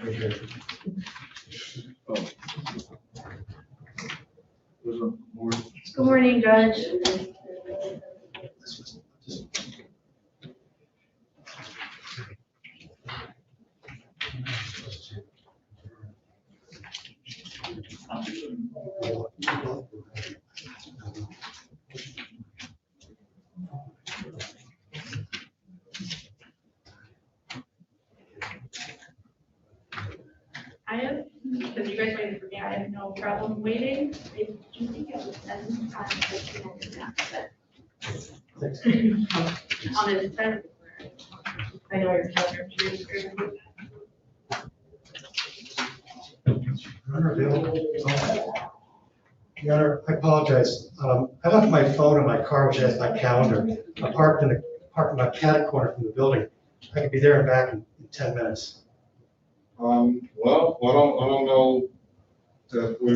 Good morning, Judge. Because you guys waited for me, I have no problem waiting. I do think I was 7 times on his phone. I know you're telling her. Your Honor, I apologize. I left my phone in my car, which has my calendar. I parked in my cat corner from the building. I could be there and back in 10 minutes. Well, I don't know that I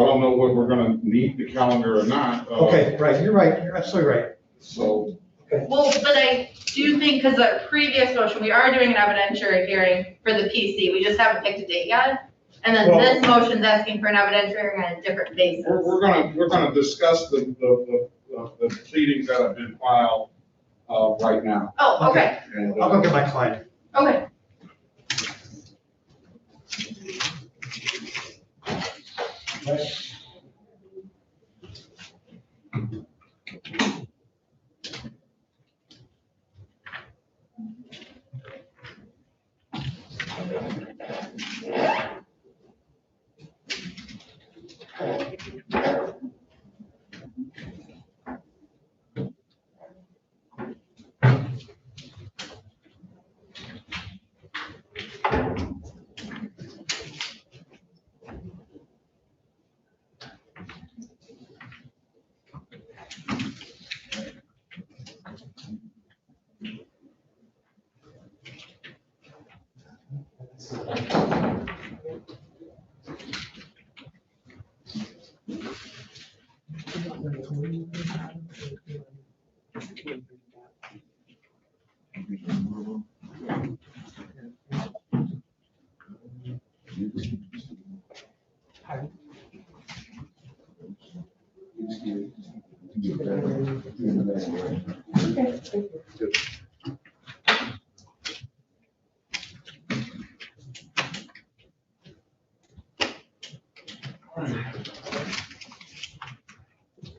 don't know what we're gonna need, the calendar or not. Okay, right, you're right. You're absolutely right. So. Okay. Well, but I do think, because the previous motion, we are doing an evidentiary hearing for the PC. We just haven't picked a date yet. And then this motion's asking for an evidentiary hearing on a different basis. We're gonna discuss the pleadings that have been filed, right now. Oh, okay. And, I'll go get my client. Okay.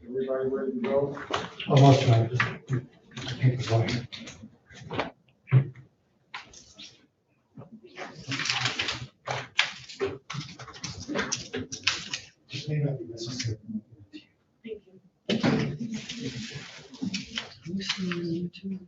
Everybody ready to go? Almost right. Papers on here. This may not be necessary. Thank you.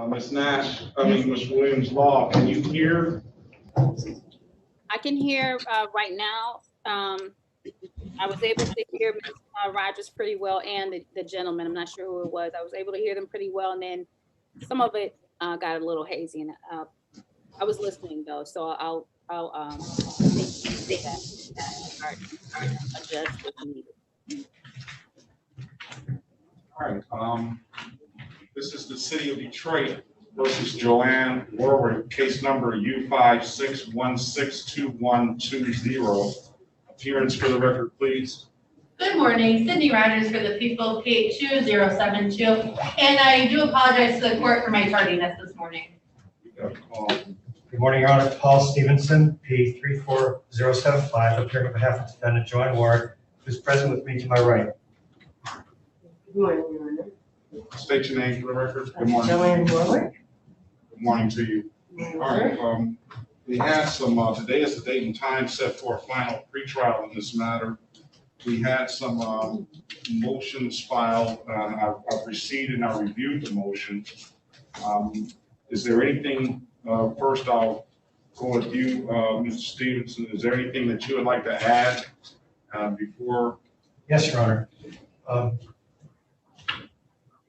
Ms. Ms. Williams-Law, can you hear? I can hear right now. I was able to hear Ms. Rogers pretty well, and the gentleman, I'm not sure who it was. I was able to hear them pretty well, and then some of it got a little hazy. And I was listening though, so I'll take that adjust if needed. All right. This is the City of Detroit versus Joanne Warwick, case number U56162120. Appearance for the record, please. Good morning, Sydney Rogers for the people, Kate 2072. And I do apologize to the court for my tardiness this morning. Good morning, Your Honor. Paul Stevenson, P34 075, appearing on behalf of defendant Joanne Ward, who's present with me to my right. Good morning, Your Honor. State your name for the record. Good morning. Joanne Warwick. Good morning to you. All right, we had some, today is the date and time set for a final pretrial in this matter. We had some motions filed, I've received and I reviewed the motion. Is there anything, first I'll go with you, Mr. Stevenson, is there anything that you would like to add before? Yes, Your Honor.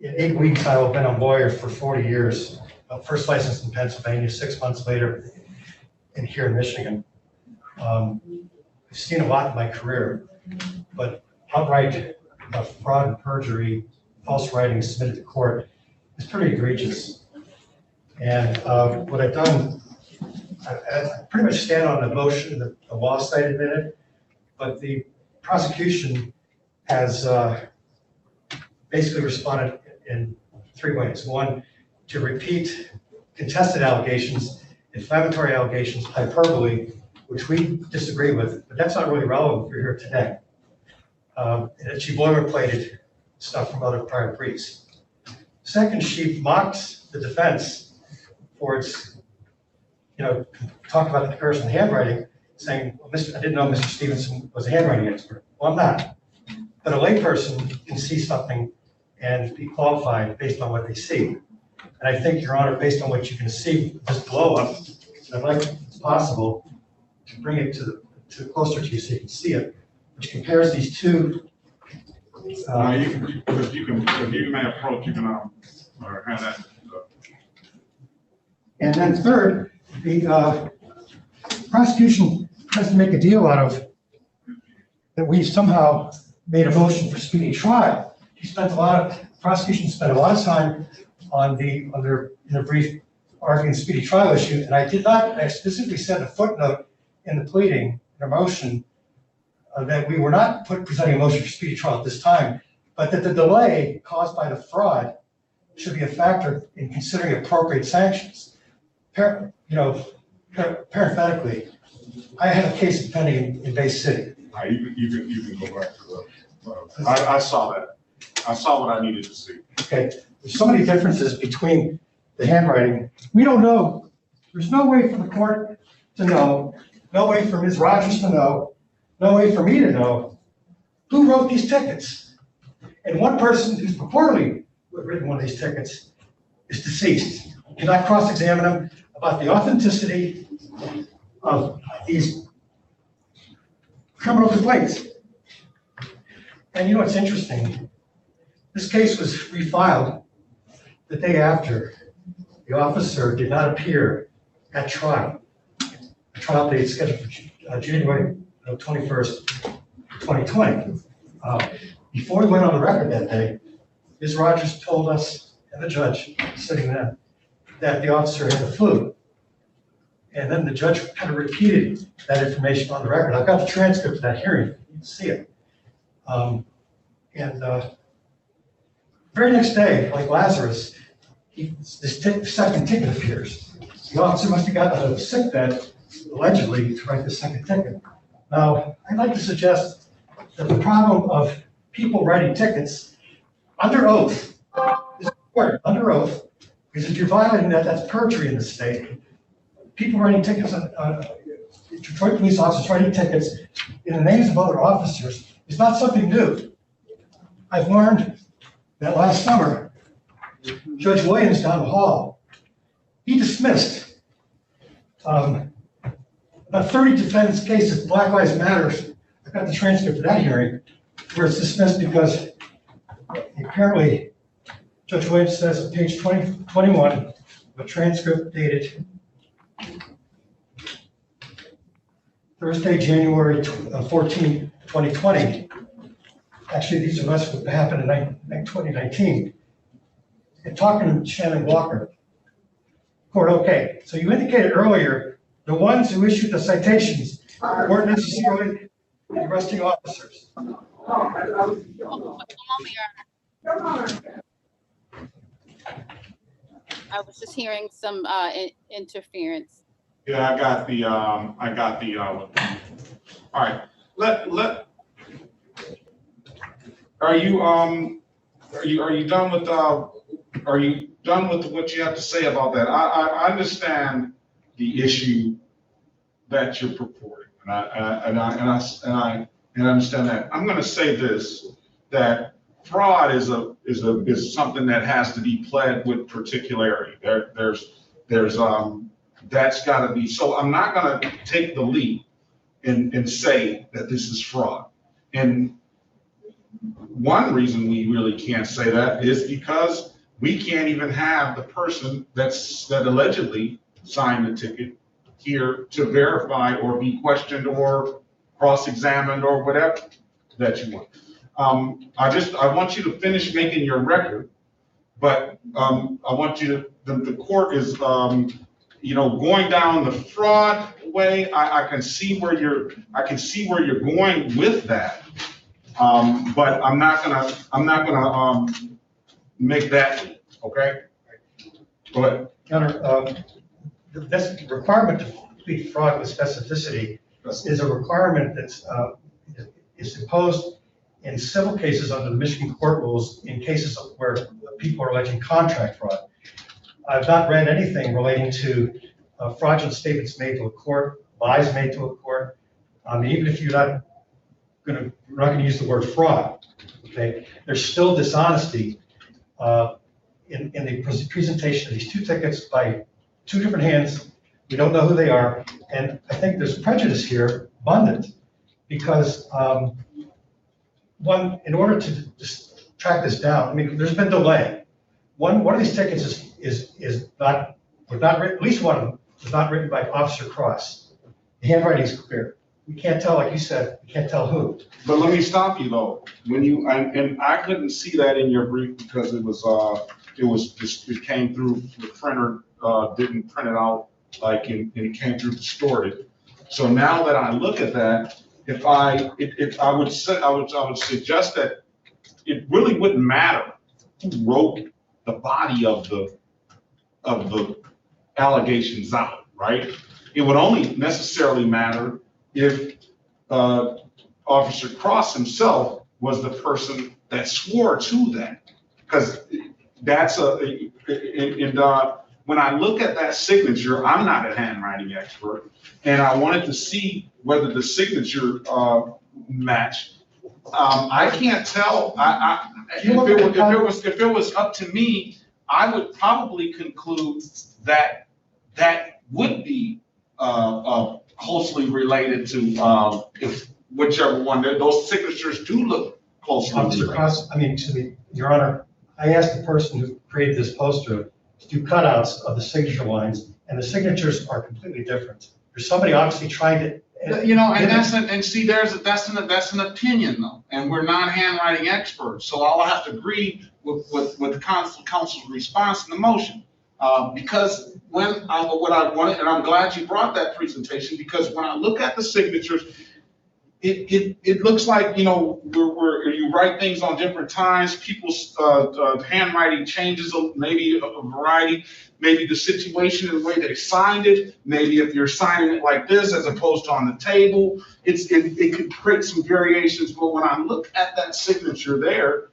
In 8 weeks, I will have been a lawyer for 40 years. First licensed in Pennsylvania, 6 months later here in Michigan. I've seen a lot in my career, but outright fraud and perjury, false writing submitted to court is pretty egregious. And what I've done, I pretty much stand on the motion, the law cited in it, but the prosecution has basically responded in 3 ways. One, to repeat contested allegations, inflammatory allegations, hyperbole, which we disagree with, but that's not really relevant for here today. And she boilerplated stuff from other prior briefs. Second, she mocks the defense for its, talk about the comparison of handwriting, saying, well, I didn't know Mr. Stevenson was a handwriting expert. Well, I'm not. But a layperson can see something and be qualified based on what they see. And I think, Your Honor, based on what you can see, this blow up, I'd like, if it's possible, to bring it to closer to you so you can see it, which compares these two. If you may approach, you can have that. And then third, the prosecution tries to make a deal out of that we somehow made a motion for speedy trial. Prosecution spent a lot of time on their brief arguing speedy trial issue, and I specifically said a footnote in the pleading, in a motion, that we were not presenting a motion for speedy trial at this time, but that the delay caused by the fraud should be a factor in considering appropriate sanctions. Parenthetically, I have a case pending in Bay City. You can go back to that. I saw that. I saw what I needed to see. Okay, there's so many differences between the handwriting. We don't know. There's no way for the court to know, no way for Ms. Rogers to know, no way for me to know who wrote these tickets. And one person who's purportedly written one of these tickets is deceased. Can I cross-examine him about the authenticity of these criminal complaints? And you know what's interesting? This case was refiled the day after the officer did not appear at trial. The trial date is scheduled for January 21st, 2020. Before we went on the record that day, Ms. Rogers told us, and the judge sitting there, that the officer had the flu. And then the judge kind of repeated that information on the record. I've got the transcript of that hearing. You can see it. Very next day, like Lazarus, this second ticket appears. The officer must have gotten out of a sick bed, allegedly, to write the second ticket. Now, I'd like to suggest that the problem of people writing tickets under oath is important, under oath, because if you're violating that, that's perjury in the state. People writing tickets, Detroit police officers writing tickets in the names of other officers is not something new. I've learned that last summer, Judge Williams down the hall, he dismissed about 30 defendants' cases, Black Lives Matter. I got the transcript of that hearing, where it's dismissed because apparently Judge Williams says on page 21 of a transcript dated Thursday, January 14, 2020. Actually, these arrests would happen in 2019. And talking to Shannon Walker, court, okay, so you indicated earlier the ones who issued the citations weren't necessarily the arresting officers. I was just hearing some interference. Yeah, I got the, all right, are you done with, are you done with what you have to say about that? I understand the issue that you're purporting, and I understand that. I'm gonna say this, that fraud is something that has to be pled with particularity. There's that's gotta be, so I'm not gonna take the leap and say that this is fraud. And one reason we really can't say that is because we can't even have the person that allegedly signed the ticket here to verify or be questioned or cross-examined or whatever that you want. I want you to finish making your record, but I want you to, the court is, going down the fraud way. I can see where you're going with that. But I'm not gonna make that leap, okay? Go ahead. Counter, this requirement to plead fraud with specificity is a requirement that's is imposed in civil cases under the Michigan court rules in cases where people are alleging contract fraud. I've not read anything relating to fraudulent statements made to a court, lies made to a court. Even if you're not going to use the word fraud, okay? There's still dishonesty in the presentation of these two tickets by two different hands. We don't know who they are, and I think there's prejudice here, abundant, because one, in order to just track this down, I mean, there's been delay. One of these tickets was not written, at least one of them was not written by Officer Cross. The handwriting is clear. We can't tell, like you said, we can't tell who. But let me stop you though. When you, and I couldn't see that in your brief because it came through, the printer didn't print it out like, and it came through distorted. So now that I look at that, I would suggest that it really wouldn't matter who wrote the body of the allegations out, right? It would only necessarily matter if Officer Cross himself was the person that swore to that, because that's when I look at that signature, I'm not a handwriting expert, and I wanted to see whether the signature matched. I can't tell. If it was up to me, I would probably conclude that that would be closely related to if whichever one. Those signatures do look closely Officer related. Cross, excuse me, Your Honor, I asked the person who created this poster to do cutouts of the signature lines, and the signatures are completely different. There's somebody obviously trying to. That's an opinion though, and we're not handwriting experts, so I'll have to agree with the counsel's response in the motion. Because what I wanted, and I'm glad you brought that presentation, because when I look at the signatures, it looks like, you write things on different times, people's handwriting changes, maybe a variety, maybe the situation and the way they signed it, maybe if you're signing it like this as opposed to on the table, it could create some variations. But when I look at that signature there,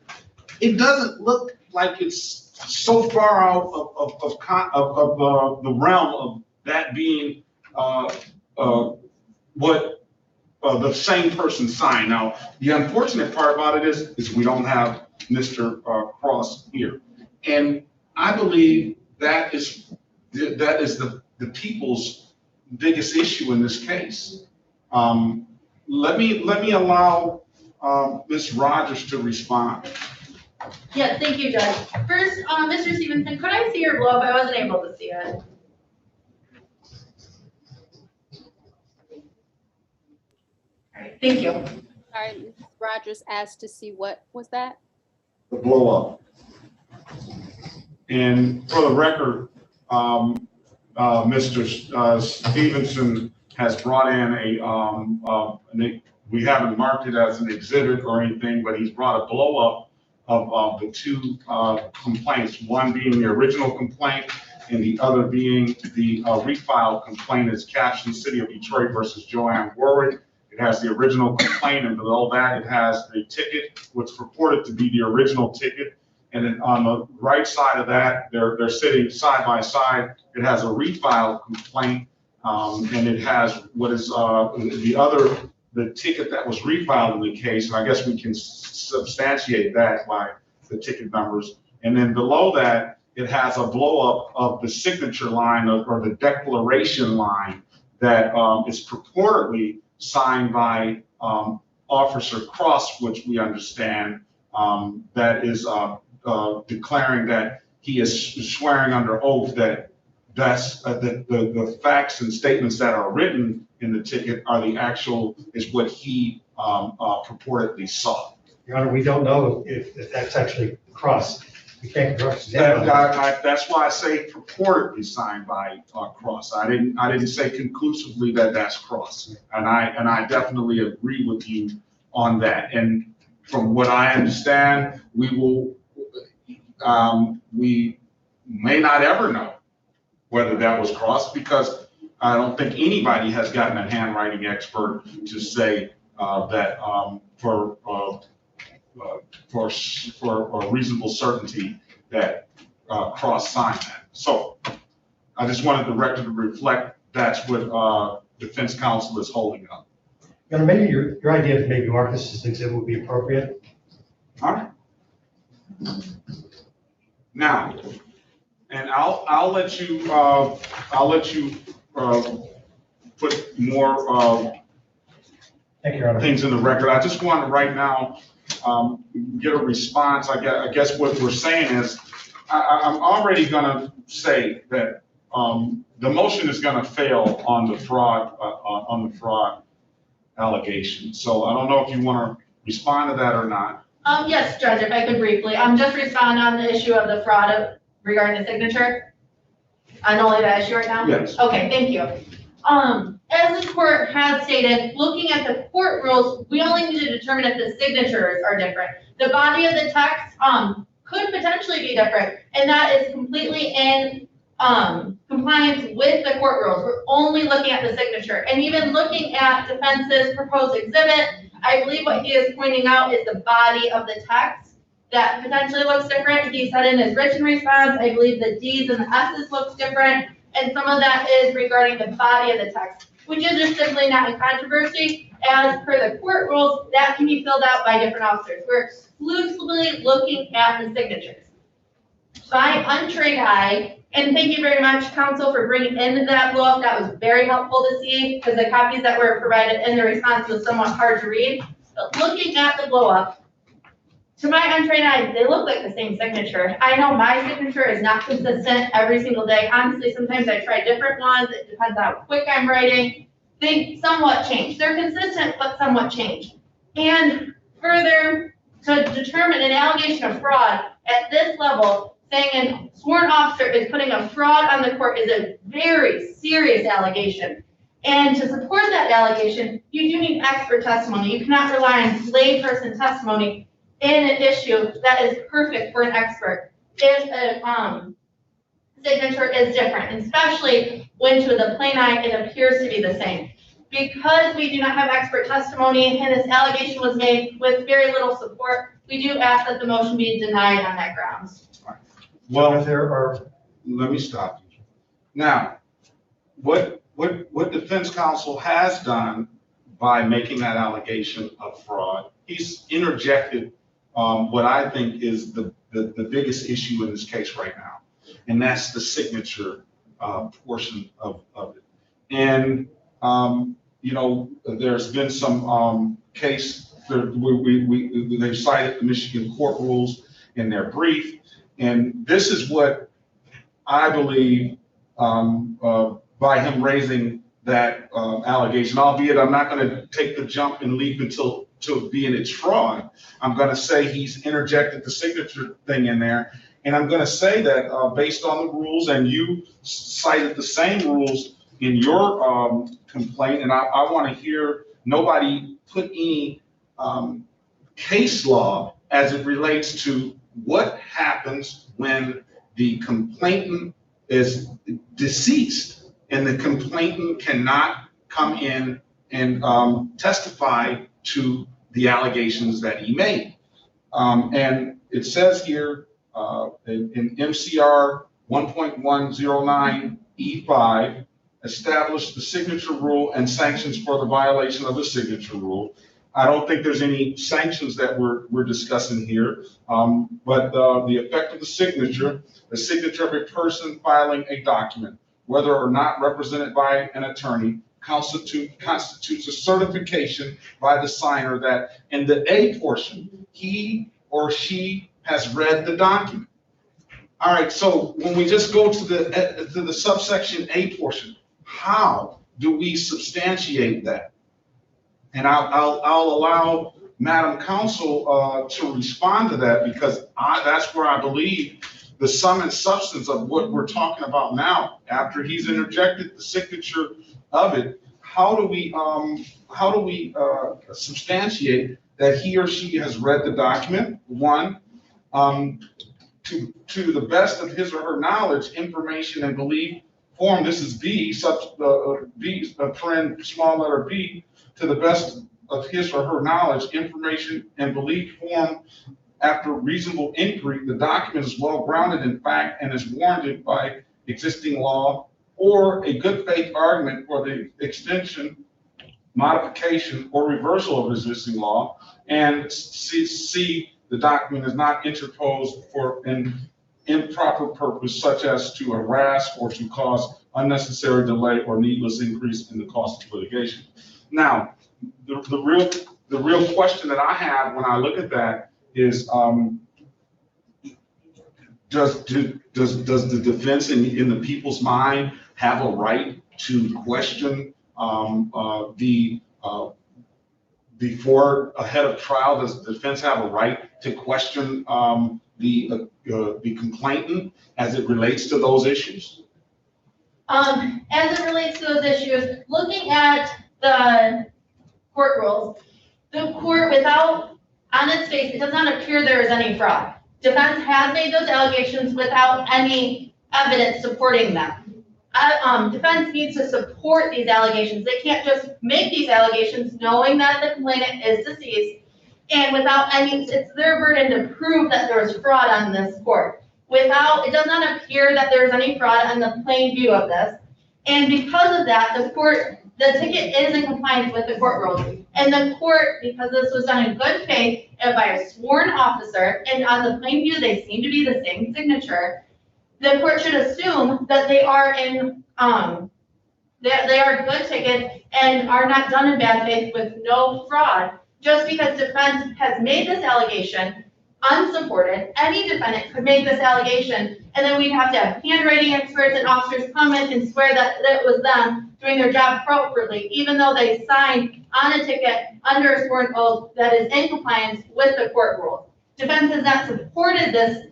it doesn't look like it's so far out of the realm of that being what the same person signed. Now, the unfortunate part about it is we don't have Mr. Cross here, and I believe that is the people's biggest issue in this case. Let me allow Ms. Rogers to respond. Yeah, thank you, Judge. First, Mr. Stevenson, could I see your blow up? I wasn't able to see it. All right, thank you. All right, Ms. Rogers asked to see what was that? The blow up. And for the record, Mr. Stevenson has brought in we haven't marked it as an exhibit or anything, but he's brought a blow up of the two complaints, one being the original complaint and the other being the refiled complaint is captioned City of Detroit versus Joanne Warwick. It has the original complaint, and below that it has the ticket, which purported to be the original ticket. And then on the right side of that, they're sitting side by side. It has a refiled complaint, and it has what is the ticket that was refiled in the case. And I guess we can substantiate that by the ticket numbers. And then below that, it has a blow up of the signature line or the declaration line that is purportedly signed by Officer Cross, which we understand that is declaring that he is swearing under oath that the facts and statements that are written in the ticket are the actual, is what he purportedly saw. Your Honor, we don't know if that's actually Cross. We can't cross. That's why I say purportedly signed by Cross. I didn't say conclusively that that's Cross, and I definitely agree with you on that. And from what I understand, we may not ever know whether that was Cross, because I don't think anybody has gotten a handwriting expert to say that for a reasonable certainty that Cross signed that. So I just wanted the record to reflect that's what defense counsel is holding up. Your Honor, maybe your idea of maybe mark this as exhibit would be appropriate. All right. Now, and I'll let you put more Thank you, Your Honor. things in the record. I just want to right now get a response. I guess what we're saying is I'm already going to say that the motion is going to fail on the fraud allegation. So I don't know if you want to respond to that or not. Yes, Judge, if I could briefly, just respond on the issue of the fraud regarding the signature. On only that issue right now? Yes. Okay, thank you. As the court has stated, looking at the court rules, we only need to determine if the signatures are different. The body of the text, could potentially be different, and that is completely in, compliance with the court rules. We're only looking at the signature, and even looking at defense's proposed exhibit, I believe what he is pointing out is the body of the text that potentially looks different. He said in his written response, I believe the D's and the S's looks different, and some of that is regarding the body of the text, which is just simply not in controversy. As per the court rules, that can be filled out by different officers. We're exclusively looking at the signatures. By untrained eye, and thank you very much, counsel, for bringing in that blow-up. That was very helpful to see, because the copies that were provided in the response was somewhat hard to read. But looking at the blow-up, to my untrained eye, they look like the same signature. I know my signature is not consistent every single day. Honestly, sometimes I try different ones. It depends on how quick I'm writing. They somewhat change. They're consistent, but somewhat change. And further, to determine an allegation of fraud at this level, saying a sworn officer is putting a fraud on the court is a very serious allegation. And to support that allegation, you do need expert testimony. You cannot rely on layperson testimony in an issue that is perfect for an expert if a signature is different, especially when to the plain eye it appears to be the same. Because we do not have expert testimony and this allegation was made with very little support, we do ask that the motion be denied on that grounds. Well, If there are, let me stop you. Now, what defense counsel has done by making that allegation of fraud, he's interjected what I think is the biggest issue in this case right now, and that's the signature portion of it. And you know, there's been some case they've cited the Michigan court rules in their brief, and this is what I believe by him raising that allegation, albeit I'm not going to take the jump and leap until being it's fraud. I'm going to say he's interjected the signature thing in there, and I'm going to say that based on the rules, and you cited the same rules in your complaint, and I want to hear nobody put any case law as it relates to what happens when the complainant is deceased and the complainant cannot come in and testify to the allegations that he made. And it says here in MCR 1.109E5, establish the signature rule and sanctions for the violation of the signature rule. I don't think there's any sanctions that we're discussing here, but the effect of the signature of a person filing a document, whether or not represented by an attorney, constitutes a certification by the signer that in the A portion, he or she has read the document. All right, so when we just go to the subsection A portion, how do we substantiate that? And I'll allow Madam Counsel to respond to that, because that's where I believe the sum and substance of what we're talking about now. After he's interjected the signature of it, how do we substantiate that he or she has read the document? One, to the best of his or her knowledge, information, and belief form. This is B, B, small letter B. To the best of his or her knowledge, information, and belief form after reasonable inquiry, the document is well grounded in fact and is warranted by existing law or a good faith argument for the extension, modification, or reversal of existing law. And C, the document is not interposed for an improper purpose, such as to harass or to cause unnecessary delay or needless increase in the cost of litigation. Now, the real question that I have when I look at that is, does the defense in the people's mind have a right to question before ahead of trial? Does the defense have a right to question the complainant as it relates to those issues? As it relates to those issues, looking at the court rules, the court, without, on its face, it does not appear there is any fraud. Defense has made those allegations without any evidence supporting them. Defense needs to support these allegations. They can't just make these allegations knowing that the complainant is deceased and without any, it's their burden to prove that there was fraud on this court. Without, it does not appear that there's any fraud on the plain view of this. And because of that, the ticket is in compliance with the court rules. And the court, because this was done in good faith and by a sworn officer, and on the plain view, they seem to be the same signature, the court should assume that they are in, they are good tickets and are not done in bad faith with no fraud. Just because defense has made this allegation unsupported, any defendant could make this allegation, and then we'd have to have handwriting experts and officers come in and swear that it was them doing their job appropriately, even though they signed on a ticket under a sworn oath that is in compliance with the court rules. Defense has not supported this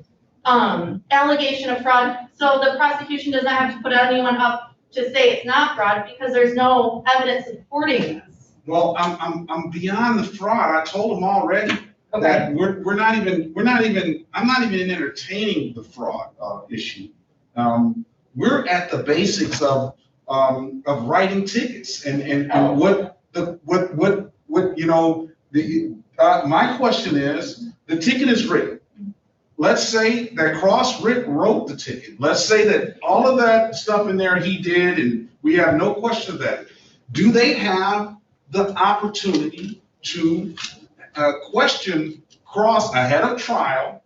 allegation of fraud, so the prosecution does not have to put anyone up to say it's not fraud because there's no evidence supporting this. Well, I'm beyond the fraud. I told them already. Okay. That I'm not even entertaining the fraud issue. We're at the basics of writing tickets and what you know, my question is, the ticket is written. Let's say that Cross wrote the ticket. Let's say that all of that stuff in there he did, and we have no question of that. Do they have the opportunity to question Cross ahead of trial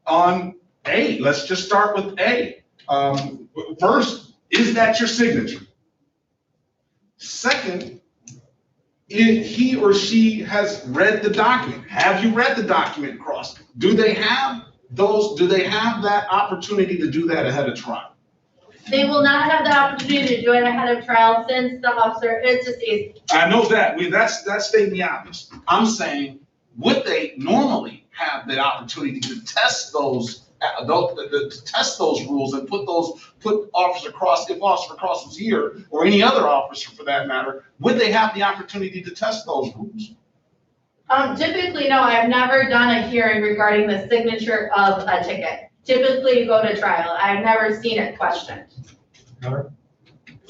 on A? Let's just start with A. First, is that your signature? Second, if he or she has read the document. Have you read the document, Cross? Do they have that opportunity to do that ahead of trial? They will not have the opportunity to do it ahead of trial since the officer is deceased. I know that. That's stating the obvious. I'm saying, would they normally have the opportunity to test those rules and put Officer Cross, if Officer Cross was here, or any other officer for that matter, would they have the opportunity to test those rules? Typically, no. I have never done a hearing regarding the signature of a ticket. typically go to trial. I've never seen it questioned. Remember?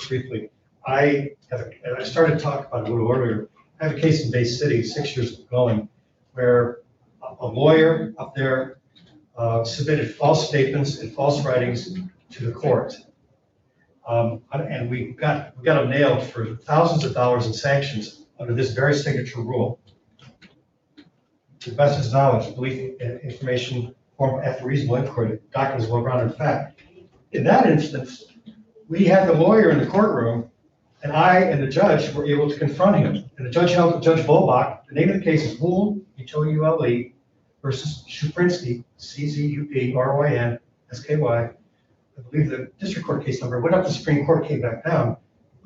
Briefly, I started talking about it a little earlier. I have a case in Bay City, 6 years going, where a lawyer up there submitted false statements and false writings to the court. And we got them nailed for thousands of dollars in sanctions under this very signature rule. To the best of his knowledge, belief, information formed after reasonable inquiry, documents well-grounded in fact. In that instance, we had the lawyer in the courtroom, and I and the judge were able to confront him. And the judge held Judge Bolbach. The name of the case is Houle, H-O-U-L-E, versus Szuprinsky, C-Z-U-P-R-O-I-N-S-K-Y. I believe the district court case number went up to Supreme Court, came back down.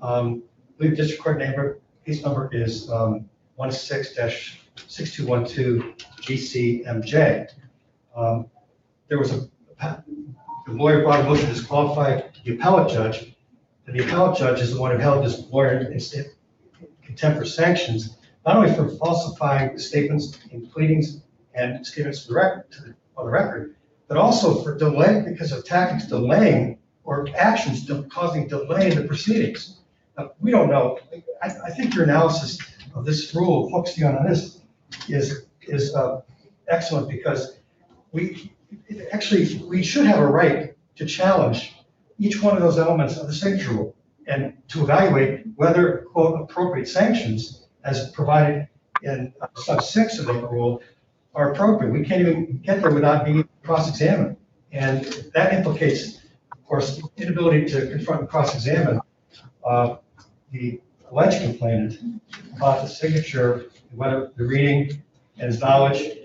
I believe the district court case number is 16-6212 GCMJ. There was the lawyer brought a motion to disqualify the appellate judge, and the appellate judge is the one who held this lawyer in contempt for sanctions, not only for falsifying the statements in pleadings and statements on the record, but also for delay, because of tactics delaying or actions causing delay in the proceedings. Now, we don't know. I think your analysis of this rule, focusing on this, is excellent, because we should have a right to challenge each one of those elements of the signature rule and to evaluate whether, quote, appropriate sanctions as provided in sub 6 of the rule are appropriate. We can't even get there without being cross-examined. And that implicates, of course, inability to confront and cross-examine the alleged complainant about the signature, whether the reading and his knowledge.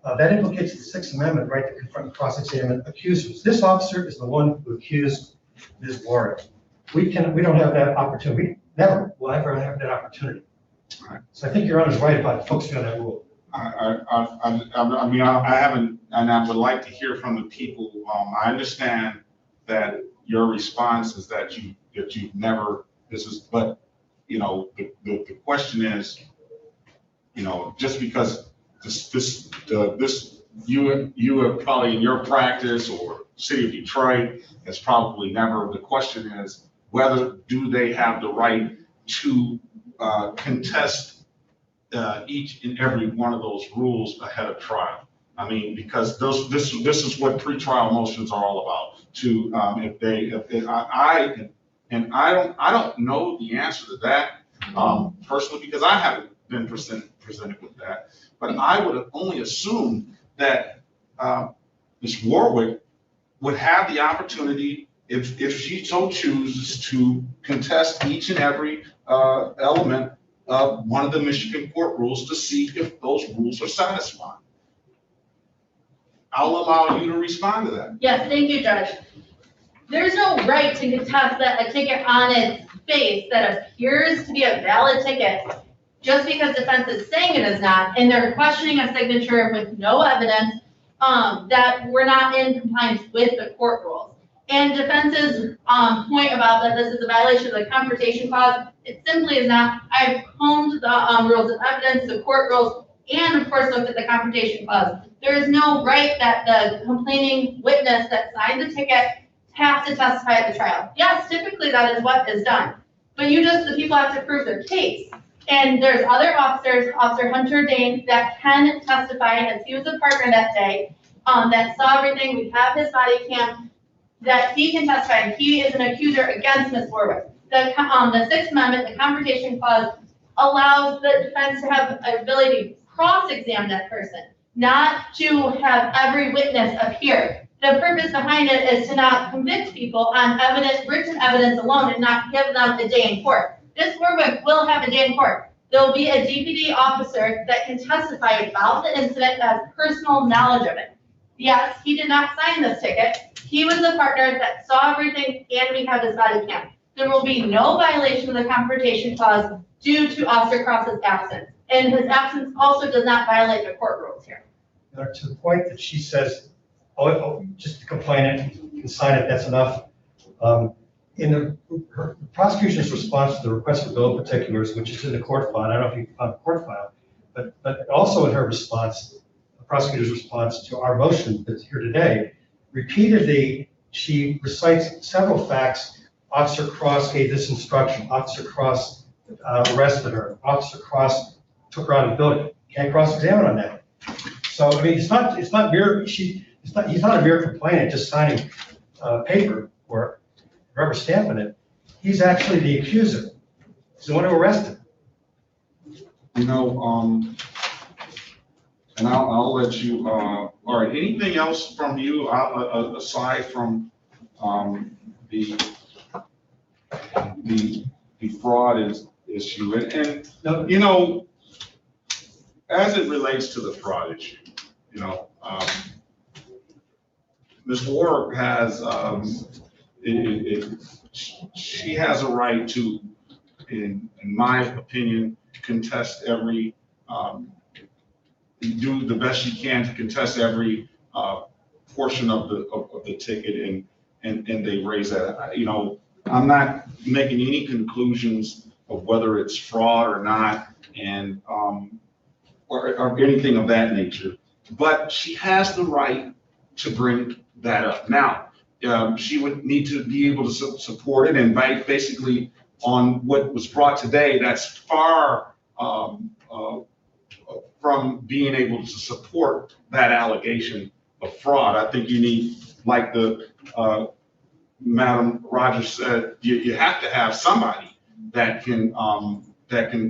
That implicates the Sixth Amendment right to confront and cross-examine accusers. This officer is the one who accused Ms. Warren. We don't have that opportunity. We never will ever have that opportunity. Right. So I think Your Honor's right about focusing on that rule. I mean, I haven't, and I would like to hear from the people. I understand that your response is that you've never, but, you know, the question is, you know, just because you have probably in your practice or city of Detroit has probably never, the question is whether do they have the right to contest each and every one of those rules ahead of trial. I mean, because this is what pretrial motions are all about. I don't know the answer to that personally, because I haven't been presented with that. But I would only assume that Ms. Warwick would have the opportunity, if she so chooses, to contest each and every element of one of the Michigan court rules to see if those rules are satisfied. I'll allow you to respond to that. Yes, thank you, Judge. There's no right to contest that a ticket on its face that appears to be a valid ticket just because defense is saying it is not, and they're questioning a signature with no evidence that we're not in compliance with the court rules. And defense's point about that this is a violation of the Confrontation Clause, it simply is not. I've combed the rules of evidence, the court rules, and of course looked at the Confrontation Clause. There is no right that the complaining witness that signed the ticket has to testify at the trial. Yes, typically that is what is done, but the people have to prove their case. And there's other officers, Officer Hunter Dane, that can testify, as he was a partner that day, that saw everything. We have his body cam, that he can testify, and he is an accuser against Ms. Warwick. The Sixth Amendment, the Confrontation Clause, allows the defense to have an ability to cross-examine that person, not to have every witness appear. The purpose behind it is to not convict people on evidence, written evidence alone, and not give them a day in court. Ms. Warwick will have a day in court. There will be a DPD officer that can testify about the incident that has personal knowledge of it. Yes, he did not sign this ticket. He was the partner that saw everything, and we have his body cam. There will be no violation of the Confrontation Clause due to Officer Cross's absence. And his absence also does not violate the court rules here. To the point that she says, just to complain it, you can sign it, that's enough. In her prosecution's response to the request for bill of particulars, which is in the court file, I don't know if you can find the court file, but also in her response, the prosecutor's response to our motion that's here today, repeatedly, she recites several facts. Officer Cross gave this instruction. Officer Cross arrested her. Officer Cross took her out of the building. Can't cross-examine on that. So, I mean, he's not a mere complainant just signing paper or rubber stamping it. He's actually the accuser. He's the one who arrested. You know, and I'll let you, all right, anything else from you aside from the fraud issue? And No. you know, as it relates to the fraud issue, you know, Ms. Ward has, she has a right to, in my opinion, contest every, do the best she can to contest every portion of the ticket, and they raise that. You know, I'm not making any conclusions of whether it's fraud or not, and or anything of that nature. But she has the right to bring that up. Now, she would need to be able to support it, and basically on what was brought today, that's far from being able to support that allegation of fraud. I think you need, like the Madam Rogers said, you have to have somebody that can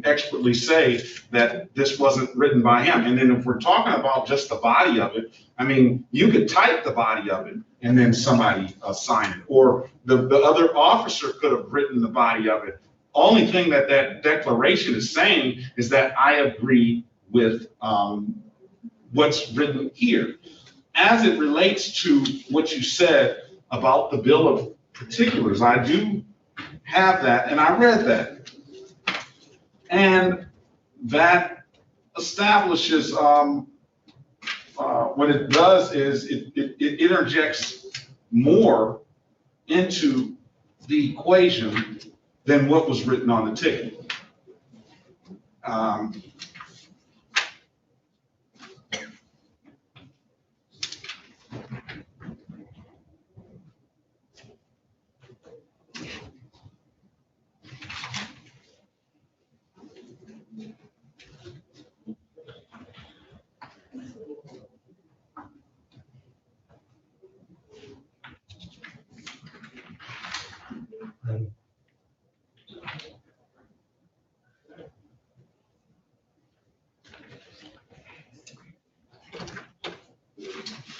expertly say that this wasn't written by him. And then if we're talking about just the body of it, I mean, you could type the body of it and then somebody sign it, or the other officer could have written the body of it. Only thing that declaration is saying is that I agree with what's written here. As it relates to what you said about the bill of particulars, I do have that, and I read that. And that establishes, what it does is it interjects more into the equation than what was written on the ticket.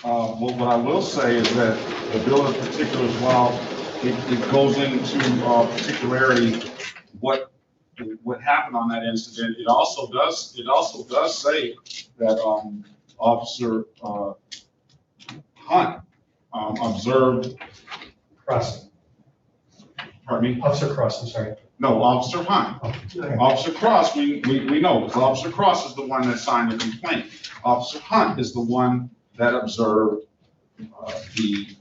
Well, what I will say is that the bill of particulars, while it goes into particularity what happened on that incident, it also does say that Officer Hunt observed. Cross. Pardon me? Officer Cross, I'm sorry. No, Officer Hunt. Oh, okay. Officer Cross, we know, because Officer Cross is the one that signed the complaint. Officer Hunt is the one that observed the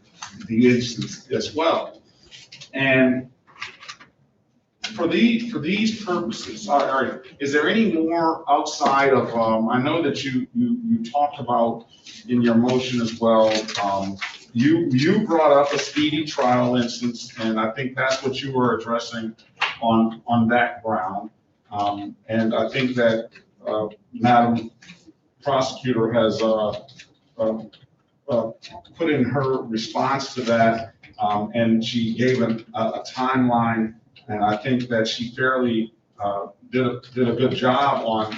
instance as well. And for these purposes, is there any more outside of, I know that you talked about in your motion as well, you brought up a speedy trial instance, and I think that's what you were addressing on that ground. And I think that Madam Prosecutor has put in her response to that, and she gave a timeline, and I think that she fairly did a good job on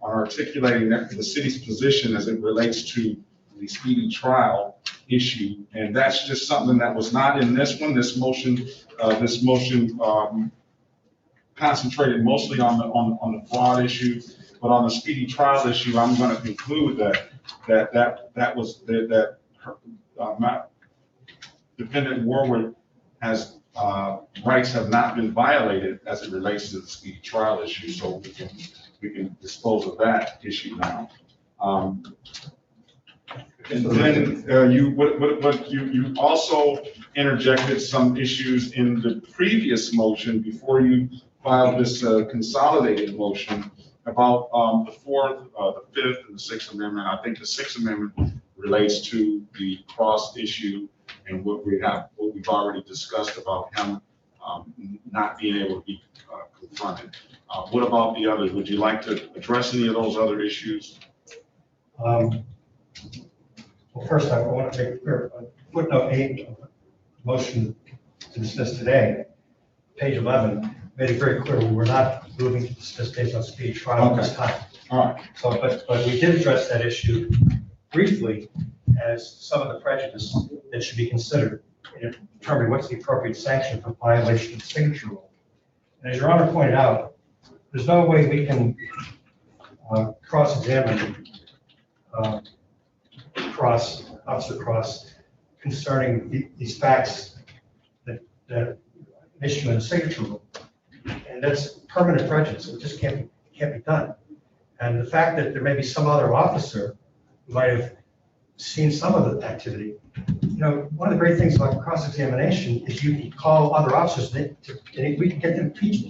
articulating the city's position as it relates to the speedy trial issue. And that's just something that was not in this one. This motion concentrated mostly on the fraud issue, but on the speedy trial issue, I'm going to conclude that Defendant Warwick has rights have not been violated as it relates to the speedy trial issue, so we can dispose of that issue now. And then you also interjected some issues in the previous motion before you filed this consolidated motion about the Fourth, the Fifth, and the Sixth Amendment. I think the Sixth Amendment relates to the cross issue and what we've already discussed about him not being able to be confronted. What about the others? Would you like to address any of those other issues? Well, first, I want to make clear, footnote 8 of the motion to dismiss today, page 11, made it very clear we were not moving to dismiss based on speedy trial at this time. All right. So, but we did address that issue briefly as some of the prejudice that should be considered in determining what's the appropriate sanction for violation of the signature rule. And as Your Honor pointed out, there's no way we can cross-examine Officer Cross concerning these facts that issue in the signature rule. And that's permanent prejudice. It just can't be done. And the fact that there may be some other officer who might have seen some of the activity, one of the great things about cross-examination is you can call other officers and we can get them impeached,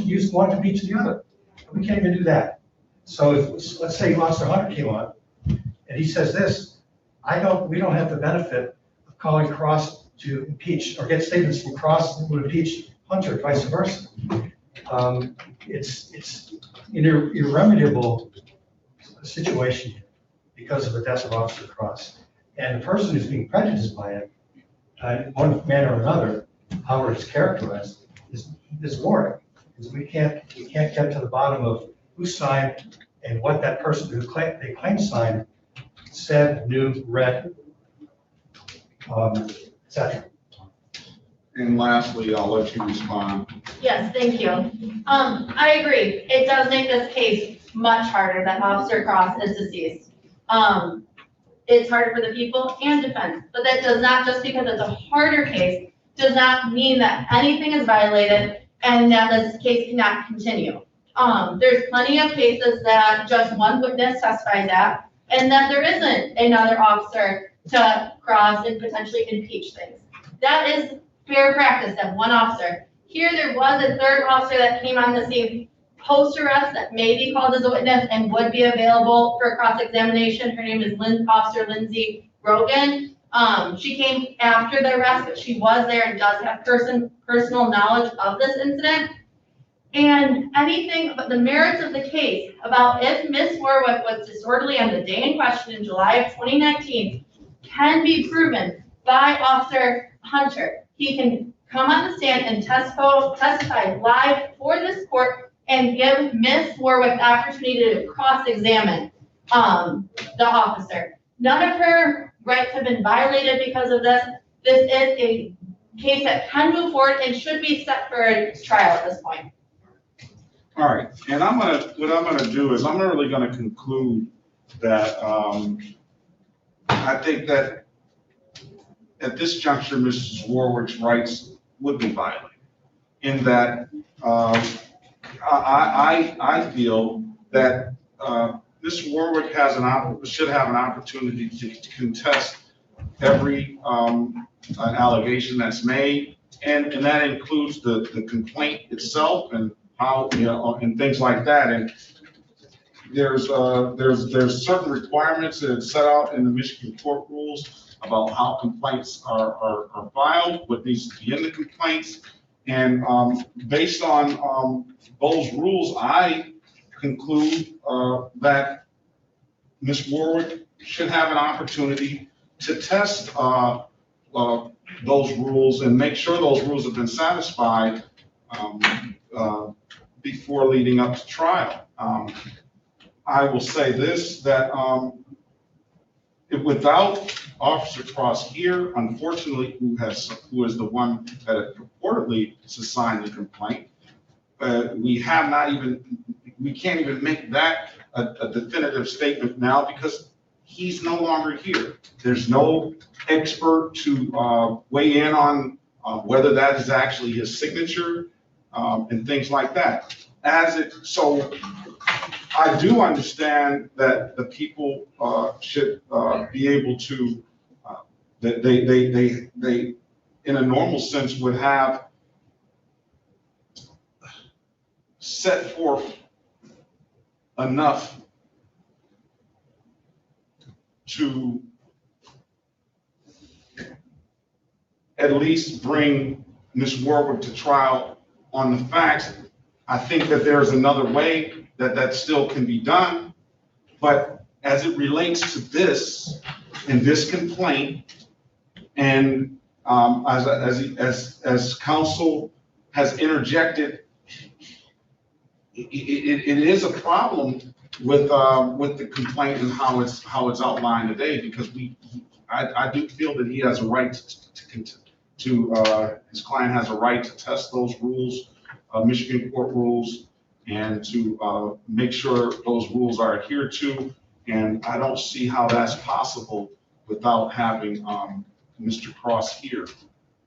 use one to impeach the other. We can't even do that. So if, let's say Officer Hunter came on and he says this, we don't have the benefit of calling Cross to impeach or get statements from Cross that would impeach Hunter, vice versa. It's an irremediable situation because of the death of Officer Cross. And the person who's being prejudiced by it, in one manner or another, however it's characterized, is Warwick. Because we can't get to the bottom of who signed and what that person who they claim signed said, knew, read, etc. And lastly, I'll let you respond. Yes, thank you. I agree. It does make this case much harder that Officer Cross is deceased. It's harder for the people and defense, but that does not, just because it's a harder case, does not mean that anything is violated and that this case cannot continue. There's plenty of cases that just one witness testifies at, and that there isn't another officer to cross and potentially impeach things. That is fair practice of one officer. Here, there was a third officer that came on the scene post-arrest that may be called as a witness and would be available for cross-examination. Her name is Officer Lindsay Rogan. She came after the arrest, but she was there and does have personal knowledge of this incident. And anything about the merits of the case, about if Miss Warwick was disorderly on the day in question in July of 2019, can be proven by Officer Hunter. He can come on the stand and testify live for this court and give Miss Warwick the opportunity to cross-examine the officer. None of her rights have been violated because of this. This is a case that can move forward and should be set for a trial at this point. All right, and what I'm gonna do is I'm really gonna conclude that I think that at this juncture, Mrs. Warwick's rights would be violated. In that I feel that Ms. Warwick should have an opportunity to contest every allegation that's made, and that includes the complaint itself and how, and things like that. And there's certain requirements that are set out in the Michigan court rules about how complaints are filed, what needs to be in the complaints. And based on those rules, I conclude that Ms. Warwick should have an opportunity to test those rules and make sure those rules have been satisfied before leading up to trial. I will say this, that without Officer Cross here, unfortunately, who is the one that purportedly signed the complaint, we can't even make that a definitive statement now because he's no longer here. There's no expert to weigh in on whether that is actually his signature and things like that. So I do understand that the people should be able to, that they in a normal sense would have set forth enough to at least bring Ms. Warwick to trial on the facts. I think that there's another way that still can be done, but as it relates to this and this complaint, and as counsel has interjected, it is a problem with the complaint and how it's outlined today, because I do feel that he has a right to his client has a right to test those rules, Michigan court rules, and to make sure those rules are adhered to. And I don't see how that's possible without having Mr. Cross here.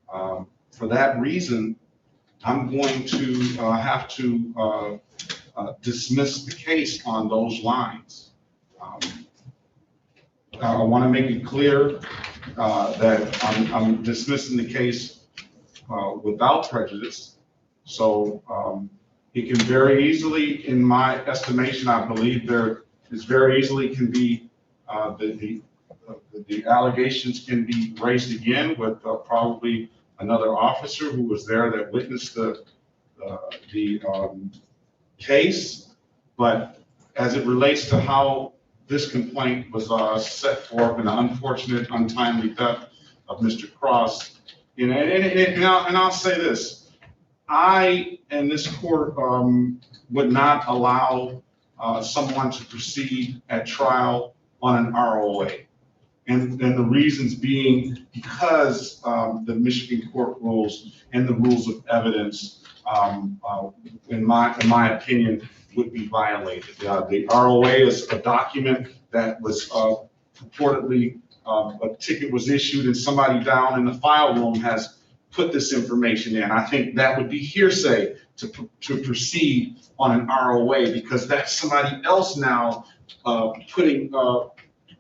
For that reason, I'm going to have to dismiss the case on those lines. I want to make it clear that I'm dismissing the case without prejudice. So it can very easily, in my estimation, I believe there is very easily can be the allegations can be raised again with probably another officer who was there that witnessed the case. But as it relates to how this complaint was set forth in the unfortunate, untimely death of Mr. Cross, and I'll say this, I and this court would not allow someone to proceed at trial on an ROA. And the reasons being because the Michigan court rules and the rules of evidence, in my opinion, would be violated. The ROA is a document that was purportedly, a ticket was issued and somebody down in the file room has put this information in. I think that would be hearsay to proceed on an ROA, because that's somebody else now putting,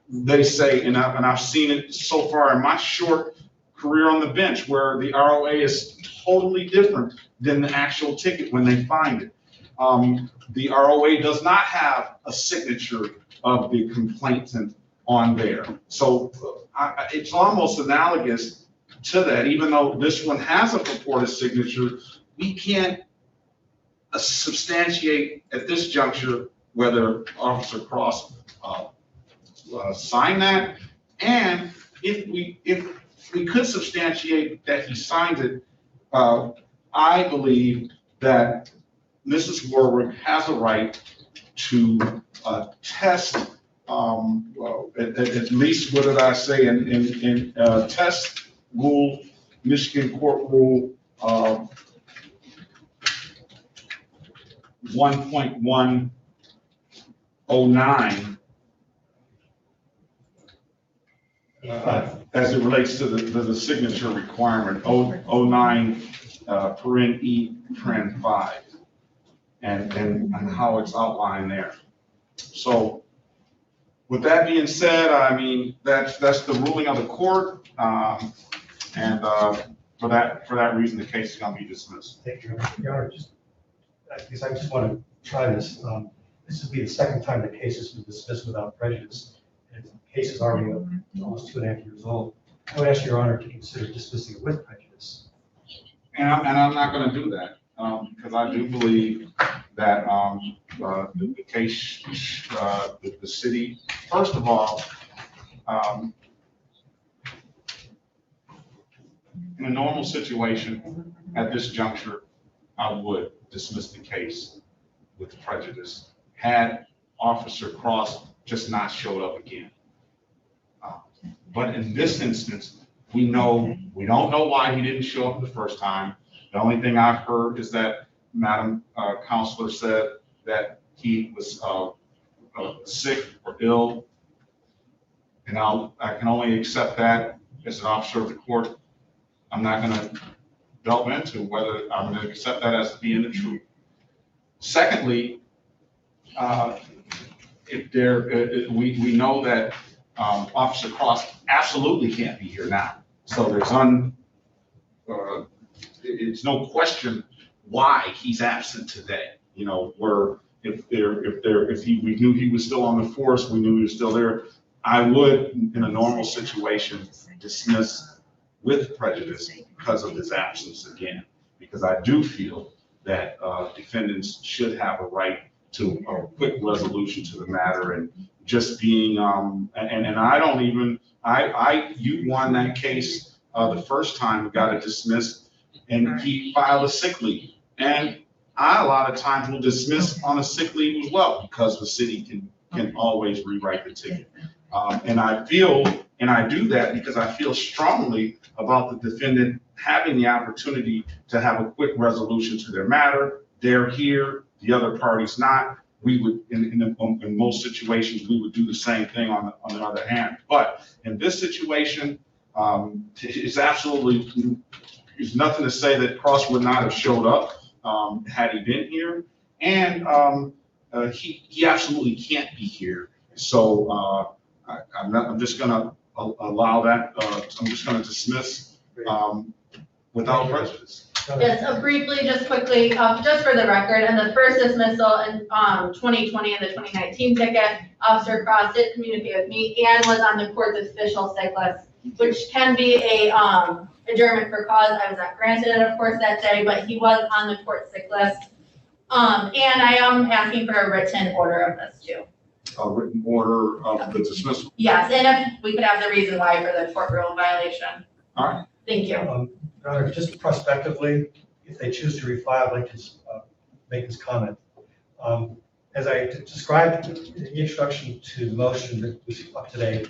they say, and I've seen it so far in my short career on the bench, where the ROA is totally different than the actual ticket when they find it. The ROA does not have a signature of the complainant on there. So it's almost analogous to that. Even though this one has a purported signature, we can't substantiate at this juncture whether Officer Cross signed that. And if we could substantiate that he signed it, I believe that Mrs. Warwick has a right to test, at least, what did I say, in test rule, Michigan court rule 1.109, as it relates to the signature requirement, 09 paren E paren 5, and how it's outlined there. So with that being said, I mean, that's the ruling of the court, and for that reason, the case is going to be dismissed. Thank you, Your Honor. Because I just want to try this. This would be the second time the case has been dismissed without prejudice. And the case is already almost 2.5 years old. I would ask Your Honor to consider dismissing it with prejudice. And I'm not going to do that, because I do believe that the case, the city, first of all, in a normal situation at this juncture, I would dismiss the case with prejudice had Officer Cross just not showed up again. But in this instance, we don't know why he didn't show up the first time. The only thing I've heard is that Madam Counselor said that he was sick or ill, and I can only accept that as an officer of the court. I'm not going to delve into whether I'm going to accept that as being the truth. Secondly, we know that Officer Cross absolutely can't be here now. So it's no question why he's absent today. You know, we knew he was still on the force, we knew he was still there, I would, in a normal situation, dismiss with prejudice because of his absence again. Because I do feel that defendants should have a right to a quick resolution to the matter, and just being, and I don't even, you won that case the first time, got it dismissed, and he filed a sick leave. And I, a lot of times, will dismiss on a sick leave as well, because the city can always rewrite the ticket. And I do that because I feel strongly about the defendant having the opportunity to have a quick resolution to their matter. They're here, the other party's not. We would, in most situations, we would do the same thing on the other hand. But in this situation, it's absolutely, there's nothing to say that Cross would not have showed up had he been here. And he absolutely can't be here. So I'm just gonna allow that, I'm just gonna dismiss without prejudice. Yes, briefly, just quickly, just for the record, and the first dismissal in 2020 and the 2019 ticket, Officer Cross did communicate with me and was on the court's official sick list, which can be a adjournment for cause. I was not granted it, of course, that day, but he was on the court sick list. And I am asking for a written order of this too. A written order of the dismissal. Yes, and if we could have the reason why for the court rule violation. All right. Thank you. Your Honor, just prospectively, if they choose to refile, I'd like to make this comment. As I described in the introduction to the motion that was up today,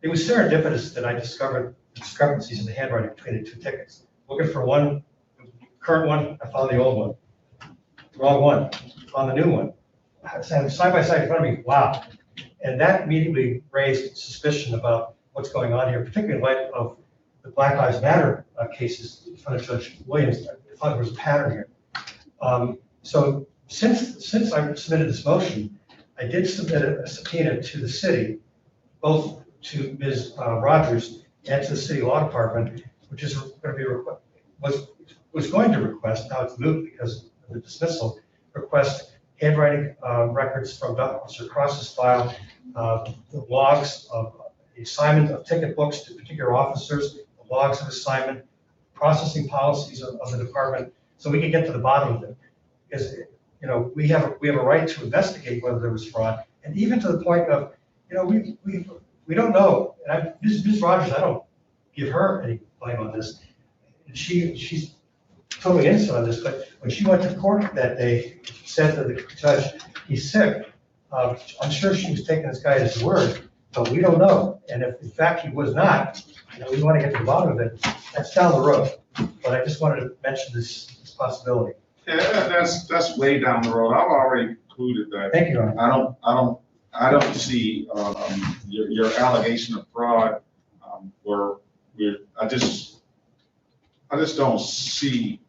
it was serendipitous that I discovered discrepancies in the handwriting between the two tickets. Looking for one, current one, I found the old one. The wrong one, found the new one. I had side by side in front of me, wow. And that immediately raised suspicion about what's going on here, particularly in light of the Black Lives Matter cases in front of Judge Williams. I thought there was a pattern here. So since I submitted this motion, I did submit a subpoena to the city, both to Ms. Rogers and to the city law department, which is going to be was going to request, now it's moot because of the dismissal, request handwriting records from Officer Cross's file, the logs of the assignment of ticket books to particular officers, the logs of assignment, processing policies of the department, so we can get to the bottom of it. Because we have a right to investigate whether there was fraud, and even to the point of we don't know. And Ms. Rogers, I don't give her any blame on this. She's totally innocent on this, but when she went to court that day, she said to the judge, he's sick. I'm sure she was taking this guy at his word, but we don't know. And if in fact he was not, we want to get to the bottom of it. That's down the road. But I just wanted to mention this possibility. Yeah, that's way down the road. I've already concluded that. Thank you, Your Honor. I don't see your allegation of fraud I just don't see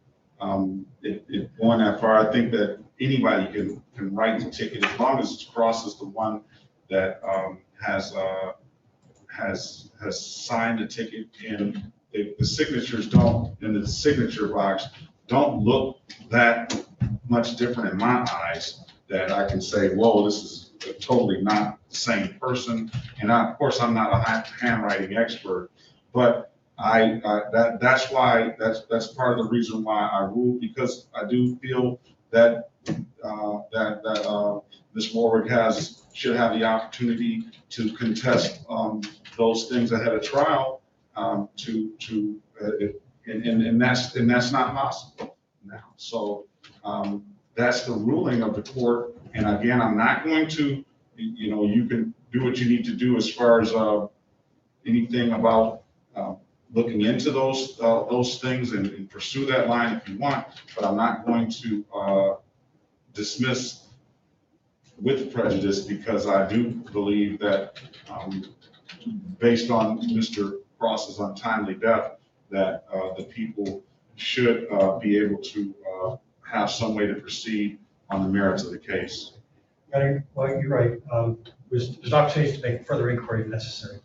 it going that far. I think that anybody can write the ticket as long as Cross is the one that has signed the ticket, and the signatures don't, in the signature box, don't look that much different in my eyes that I can say, whoa, this is totally not the same person. And of course, I'm not a handwriting expert, but that's part of the reason why I ruled, because I do feel that Ms. Warwick should have the opportunity to contest those things ahead of trial, and that's not possible now. So that's the ruling of the court. And again, I'm not going to, you can do what you need to do as far as anything about looking into those things and pursue that line if you want, but I'm not going to dismiss with prejudice, because I do believe that based on Mr. Cross's untimely death, that the people should be able to have some way to proceed on the merits of the case. Well, you're right. There's opportunities to make further inquiry if necessary.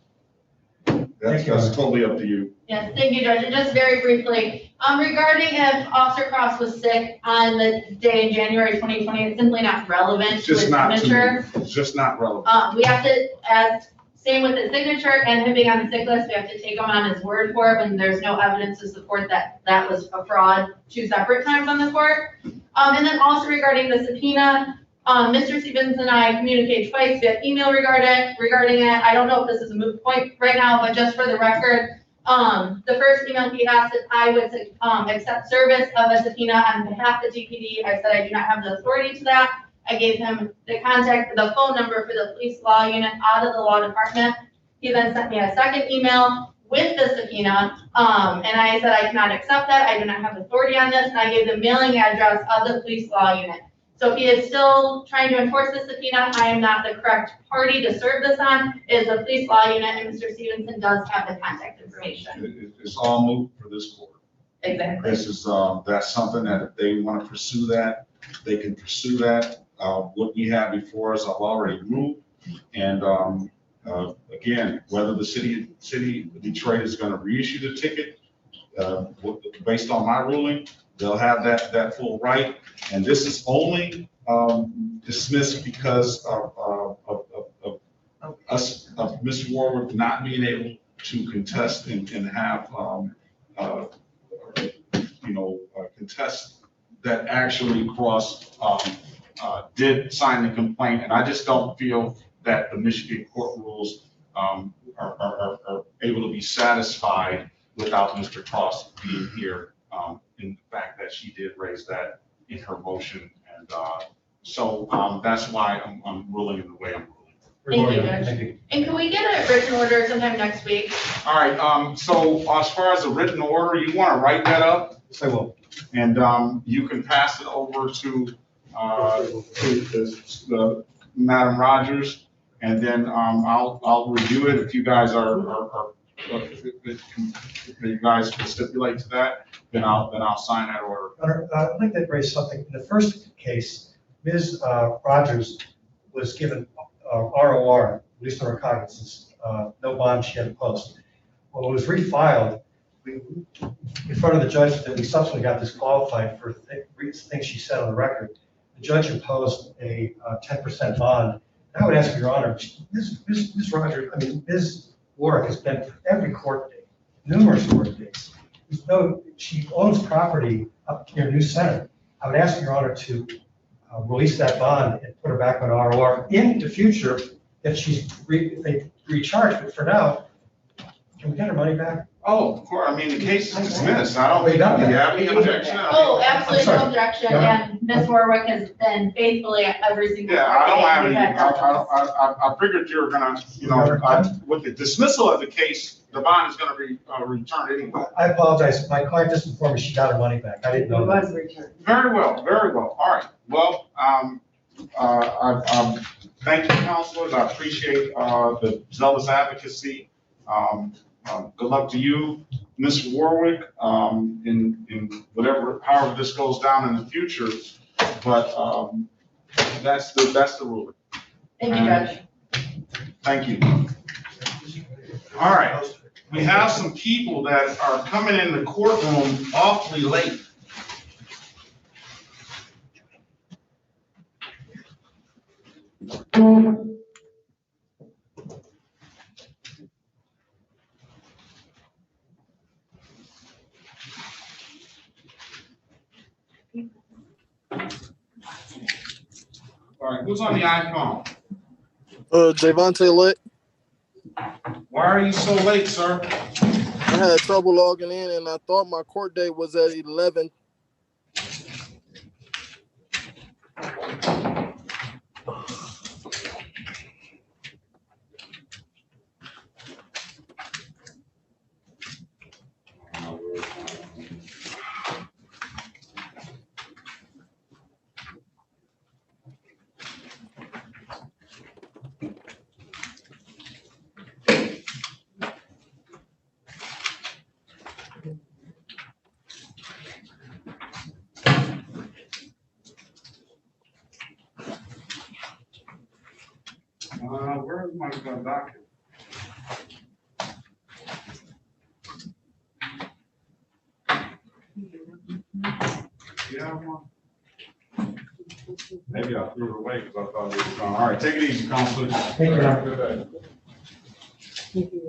That's totally up to you. Yes, thank you, Judge. And just very briefly, regarding if Officer Cross was sick on the day in January 2020, it's simply not relevant to his signature. It's just not relevant. We have to, as Same with the signature and him being on the sick list, we have to take him on his word for it when there's no evidence to support that that was a fraud 2 separate times on the court. And then also regarding the subpoena, Mr. Stevens and I communicated twice via email regarding it. I don't know if this is a moot point right now, but just for the record, the first email he asked if I would accept service of a subpoena on behalf of DPD. I said I do not have the authority to that. I gave him the phone number for the police law unit out of the law department. He then sent me a second email with the subpoena, and I said I cannot accept that. I do not have authority on this, and I gave the mailing address of the police law unit. So if he is still trying to enforce the subpoena, I am not the correct party to serve this on. It is the police law unit, and Mr. Stevenson does have the contact information. It's all moot for this court. Exactly. This is, that's something that if they want to pursue that, they can pursue that. What we have before us, I've already moved. And again, whether the city of Detroit is going to reissue the ticket, based on my ruling, they'll have that full right. And this is only dismissed because of Mr. Warwick not being able to contest and have, contest that actually did sign the complaint. And I just don't feel that the Michigan court rules are able to be satisfied without Mr. Cross being here, in the fact that she did raise that in her motion. And so that's why I'm ruling in the way I'm ruling. Thank you, Judge. And can we get a written order sometime next week? All right, so as far as a written order, you want to write that up? Yes, I will. And you can pass it over to the Madam Rogers, and then I'll review it. If you guys if you guys can stipulate to that, then I'll sign that order. I'd like to raise something. In the first case, Ms. Rogers was given ROR, release of recognizance, no bond she had to post. When it was refiled, in front of the judge, that we subsequently got disqualified for things she said on the record. The judge imposed a 10% bond. And I would ask Your Honor, Ms. Rogers, Ms. Warwick has been for every court date, numerous court dates. She owns property up near New Center. I would ask Your Honor to release that bond and put her back on ROR in the future if they recharge. But for now, can we get her money back? Oh, of course. I mean, the case is dismissed. I don't Wait, think not you that. have any objection. Oh, absolutely I'm no sorry. objection, No. and Ms. Warwick has been faithfully at every single. Yeah, I don't court have date any, we've had. I figured you were gonna, with the dismissal of the case, the bond is gonna be returned anyway. I apologize. My client just informed me she got her money back. I didn't It know that. was returned. Very well, very well. All right. Well, thank you, counselors. I appreciate the zealous advocacy. Good luck to you, Ms. Warwick, in however this goes down in the future. But that's the ruling. Thank you, Judge. Thank you. All right. We have some people that are coming in the courtroom awfully late. All right, who's on the iPhone? Javante Litt. Why are you so late, sir? I had trouble logging in, and I thought my court date was at 11. Where is my docket? Yeah, one. Maybe I threw it away because I thought it was gone. All right, take it easy, Counselor. Thank you, Your Honor. Good day. Thank you.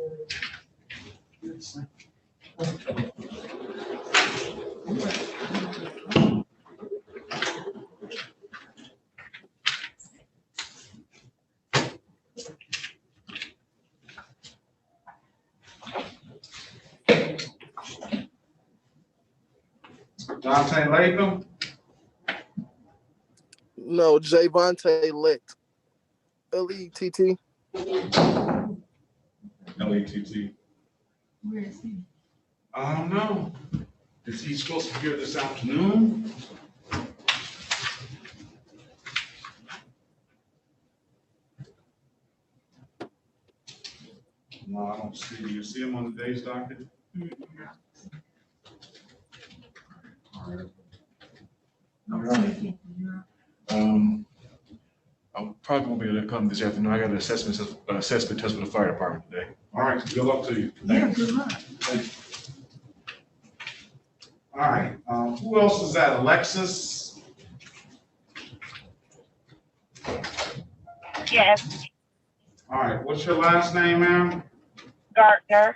Dante Latham, No, Javonte Lett. L-E-T-T. L-E-T-T. Where is he? I don't know. Is he supposed to be here this afternoon? No, I don't see. You see him on the day's docket? All right. I'm probably gonna be able to come this afternoon. I got an assessment test with the fire department today. All right, good luck to you. Yeah, good luck. All right, who else is that? Alexis? Yes, All right, what's your last name, ma'am? Gardner.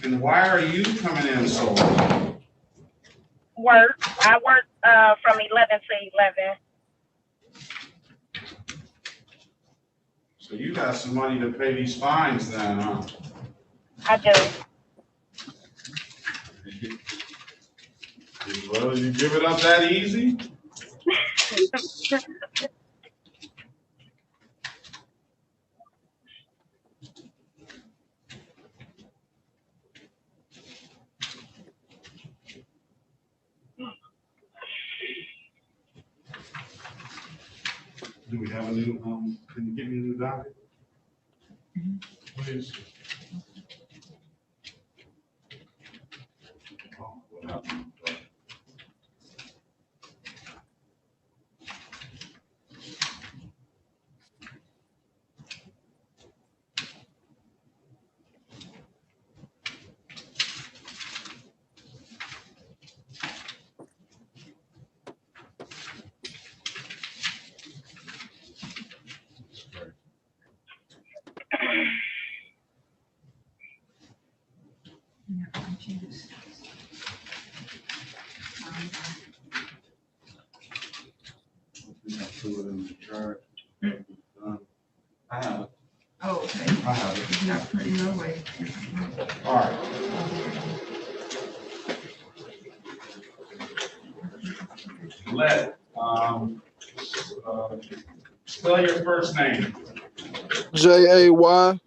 And why are you coming in so late? Work. I work from 11 to 11. So you got some money to pay these fines then, huh? I do. Well, you give it up that easy? Do we have a new, can you give me a new docket? Please. Oh, what happened? We have to put it in the chart. I have it. Oh, okay. I have it. It's not putting no way. All right. Let, spell your first name. Jayvontay.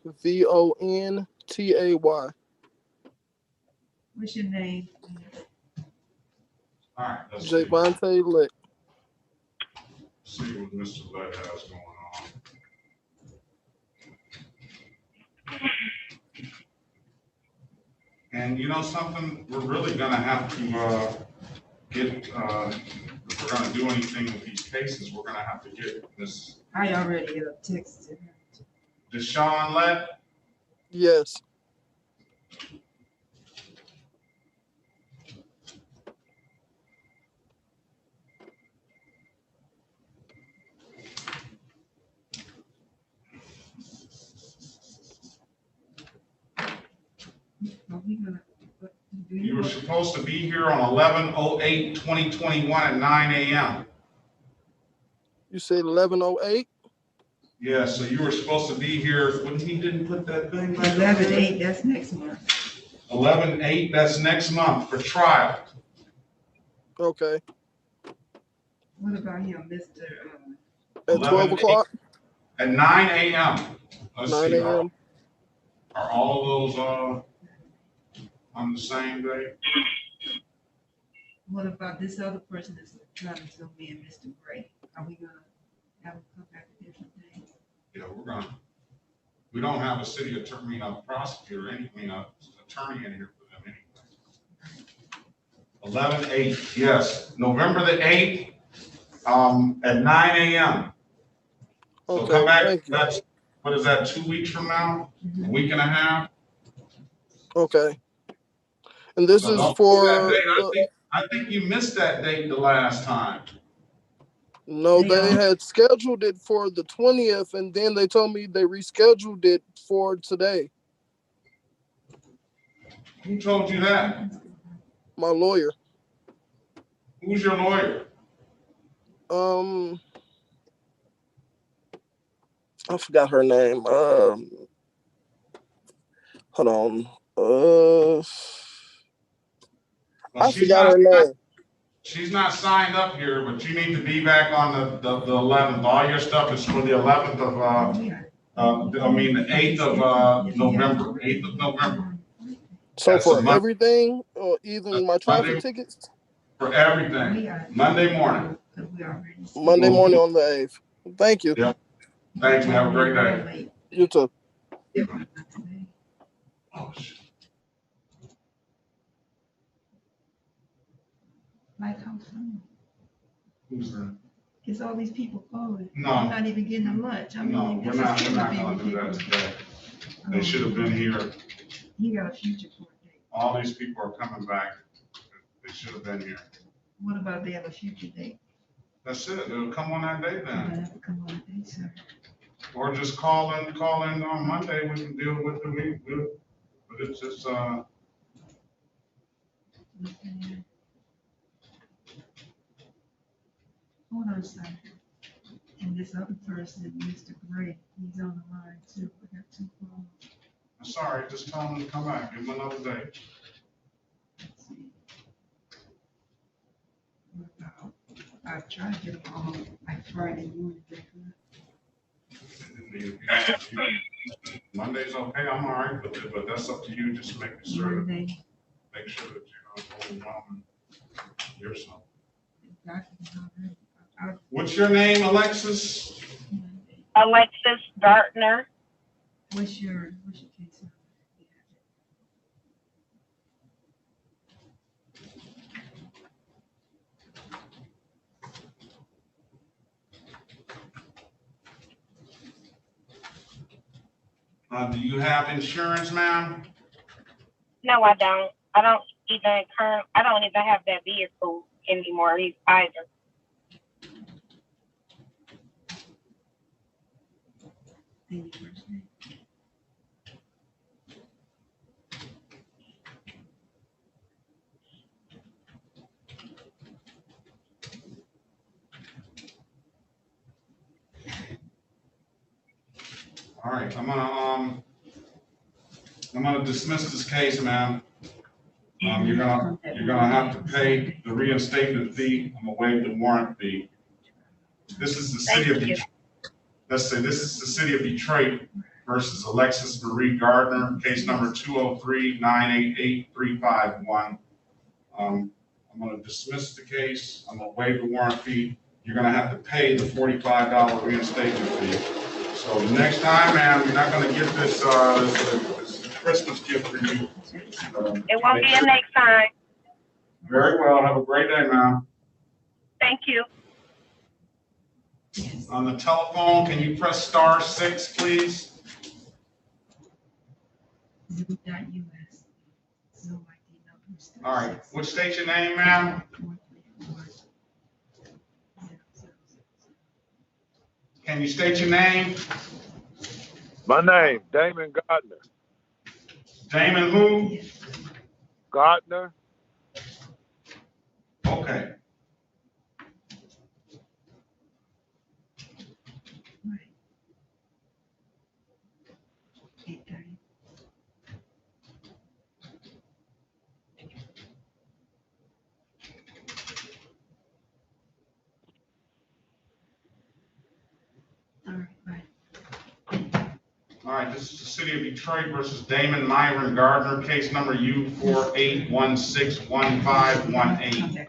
What's your name? All right, let's see. Javonte Lett. See what Mr. Lett has going on. And you know something, we're really gonna have to, get, if we're gonna do anything with these cases, we're gonna have to get this I already texted her. Deshaun Lett. Yes. Are we gonna, do You you were want? supposed to be here on 11/08/2021 at 9 a.m. You said 11:08? Yeah, so you were supposed to be here, when he didn't put that thing back up 11/8, that's next month. 11/8, that's next month for trial. Okay. What about him, Mr. At 12 o'clock? At 9 a.m. Let's 9 see, a.m. are all of those, on the same day? What about this other person that's trying to tell me and Mr. Gray? Are we gonna have him come back a different day? Yeah, we don't have a city attorney, a prosecutor, attorney in here for them anyway. 11/8, yes, November the 8th, at 9 a.m. So Okay, come back, thank you. that's, what is that, 2 weeks from now? A week and a half? Okay. And this So is don't for, do that date. I think you missed that date the last time. No, They they are? had scheduled it for the 20th, and then they told me they rescheduled it for today. Who told you that? My lawyer. Who's your lawyer? I forgot her name. Hold on. Well, I forgot her name. she's not signed up here, but you need to be back on the 11th. All your stuff is for the 11th of, the 8th of November, 8th of November. So That's a for everything, or even my traffic Monday, tickets? for everything, Monday morning. Monday morning on the 8th. Thank you. Yep. Thank you. Have a great day. You too. Oh, shit. Like how soon? Who's that? It's all these people calling. No. I'm not even getting them lunch. I No, mean, we're this not is gonna getting do that ridiculous. today. They should have been here. He got a future court date. All these people are coming back. They should have been here. What about they have a future date? That's it. It'll come on that day They're then. gonna have to come on a date, sir. Or just call in on Monday. We can deal with the week. But it's just, Okay. Hold on a second. And this other person, Mr. Gray, he's on the line too. I got 2 calls. I'm sorry, just tell them to come back. Give them another day. Let's see. What about- I tried to get them all like Friday morning. Monday's okay. I'm all right with it, but that's up to you. Just make sure that Monday. you don't overwhelm yourself. Doctor, What's your name, Alexis? Alexis Gardner. what's your case number? Do you have insurance, ma'am? No, I don't. I don't even have that vehicle anymore either. And your first name? All right, I'm gonna dismiss this case, ma'am. You're gonna have to pay the reinstatement fee. I'm gonna waive the warrant fee. This is the city of Detroit. Let's say this is the city of Detroit versus Alexis Marie Gardner, case number 203-988-351. I'm gonna dismiss the case. I'm gonna waive the warrant fee. You're gonna have to pay the $45 reinstatement fee. So the next time, ma'am, you're not gonna get this, this Christmas gift for you. It won't be a next time. Very well. Have a great day, ma'am. Thank you. On the telephone, can you press *6, please? Zip.us. No ID numbers. All right. What state's your name, ma'am? Can you state your name? My name, Damon Gardner. Damon who? Gardner. Okay. Right. 8:30. All right, bye. All right. This is the city of Detroit versus Damon Myron Gardner, case number U48161518. Come back on Monday, November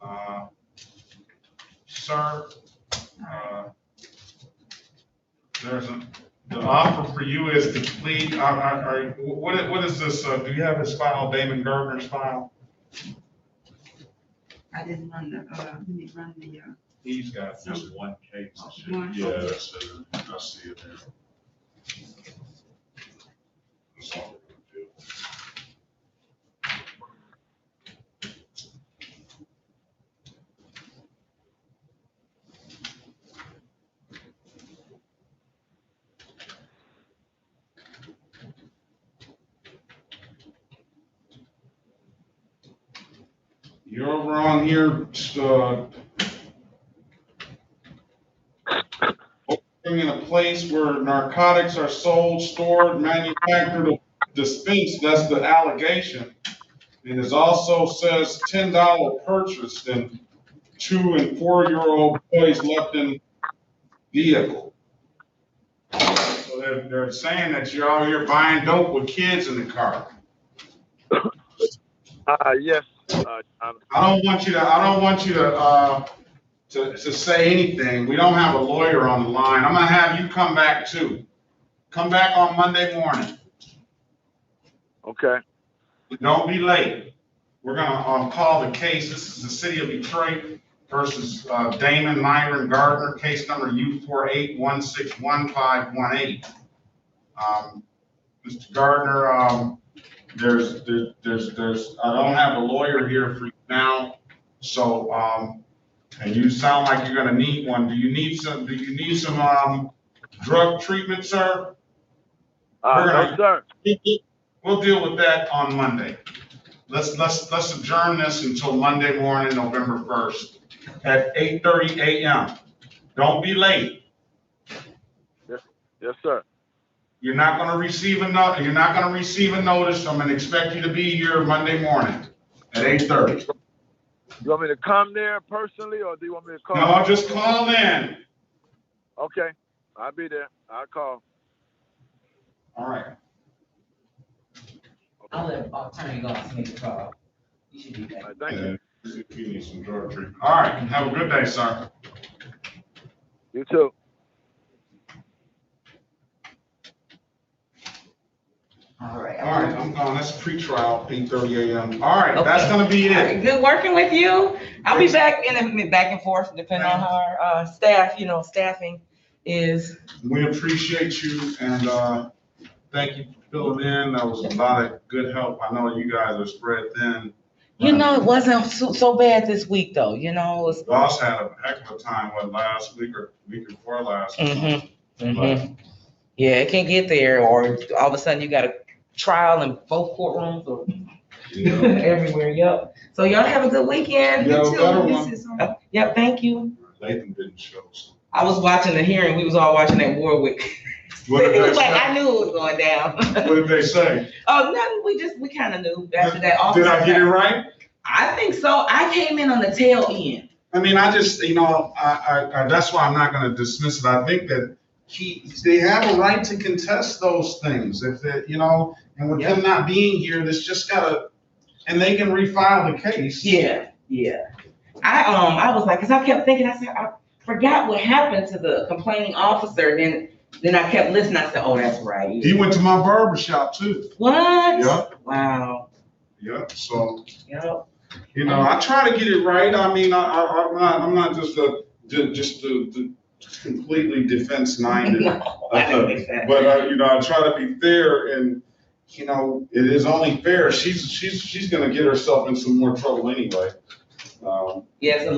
1st. Sir, the offer for you is to plead. What is this? Do you have his file, Damon Gardner's file? I didn't run the, let me run the, He's got Just one case. one. Yeah, that's it. I see it there. That's all we're gonna do. You're over on here, in a place where narcotics are sold, stored, manufactured, or dispensed. That's the allegation. And it also says $10 purchased and 2 and 4-year-old boys left in vehicle. So they're saying that you're out here buying dope with kids in the car. Yes. I don't want you to say anything. We don't have a lawyer on the line. I'm gonna have you come back too. Come back on Monday morning. Okay. Don't be late. We're gonna call the case. This is the city of Detroit versus Damon Myron Gardner, case number U48161518. Mr. Gardner, there's I don't have a lawyer here for you now, so and you sound like you're gonna need one. Do you need some drug treatment, sir? No, sir. We'll deal with that on Monday. Let's adjourn this until Monday morning, November 1st at 8:30 a.m. Don't be late. Yes, sir. You're not gonna receive a notice. I'm gonna expect you to be here Monday morning at 8:30. You want me to come there personally, or do you want me to call? No, just call in. Okay, I'll be there. I'll call. All right. I'll let Attorney Goss make the call. You should be back. All right, thank you. You need some drug treatment. All right, have a good day, sir. You too. All right. All right, I'm gone. That's pre-trial, 8:30 a.m. All right, that's gonna be All it. right, good working with you. I'll be back back and forth depending on how our staffing is. We appreciate you and thank you for filling in. That was a lot of good help. I know you guys are spread thin. It wasn't so bad this week though. It was. Boss had a heck of a time last week or week before last. Yeah, it can get there, or all of a sudden you got a trial in both courtrooms or everywhere. Yep. So y'all have a good weekend. Yeah, You too. better one. Yep. Thank you. Latham didn't show. So. I was watching the hearing. We was all watching that Warwick. What did It they was like say? I knew it was going down. What did they say? Oh, nothing. We kind of knew after that. Did I get it right? I think so. I came in on the tail end. I mean, I just, I that's why I'm not going to dismiss it. I think that they have a right to contest those things. If they, and with them not being here, this just gotta, and they can refile the case. Yeah. I was like, cause I kept thinking, I said, I forgot what happened to the complaining officer. Then I kept listening. I said, oh, that's right. He went to my barber shop too. What? Yep. Wow. Yep. So. Yep. I try to get it right. I mean, I'm not just completely defense minded. No, I didn't think that. But I try to be fair, and it is only fair. She's gonna get herself in some more trouble anyway. Yes, a lot.